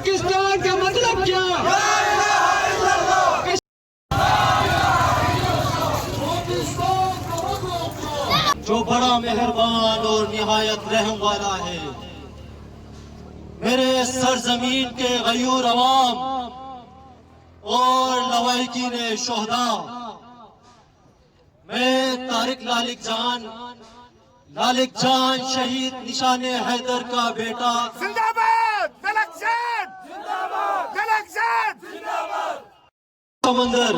पाकिस्तान का मतलब क्या? जो बड़ा मेहरबान और निहायत रहम वाला है, मेरे सरजमीन के गयूर अवाम और लवाहिकीन शोहदा, मैं तारिक लालिक जान शहीद निशाने हैदर का बेटा जिंदाबाद जिंदाबाद समंदर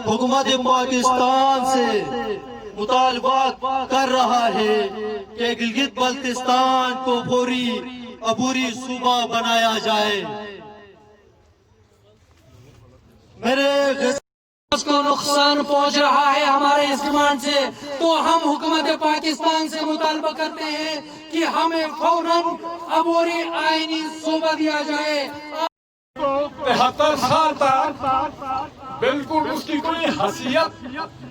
हुकूमत पाकिस्तान से मुतालबा कर रहा है कि गिलगित बल्तिस्तान को फौरी अबूरी सूबा बनाया जाए। मेरे को नुकसान पहुंच रहा है हमारे इस डिमांड से, तो हम हुकूमत पाकिस्तान से मुतालबा करते हैं कि हमें फौरन अबूरी आईनी सूबा दिया जाए। 73 साल तक बिल्कुल उसकी कोई हैसियत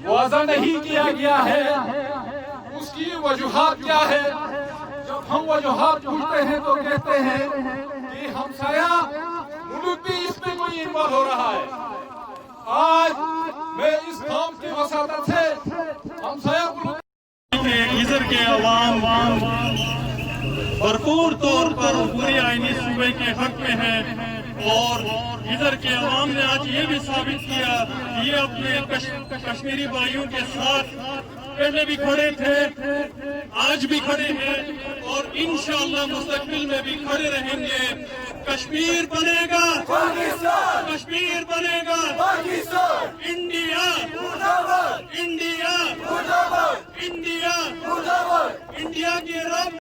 वाज़ा नहीं किया गया है। उसकी वजूहात क्या है? जब हम वजूहात पूछते हैं तो कहते हैं कि हमसाया मुल्क भी इसमें कोई इन्वॉल्व हो रहा है। आज मैं इस काम की वसादत से हमसाया इधर के अवाम भरपूर तौर पर पूरी आईनी सूबे के हक में है और इधर के अवाम ने आज ये भी साबित किया कि ये अपने कश्मीरी भाइयों के साथ पहले भी खड़े थे, आज भी खड़े हैं और इंशाअल्लाह मुस्तकबिल में भी खड़े रहेंगे। कश्मीर बनेगा, कश्मीर बनेगा।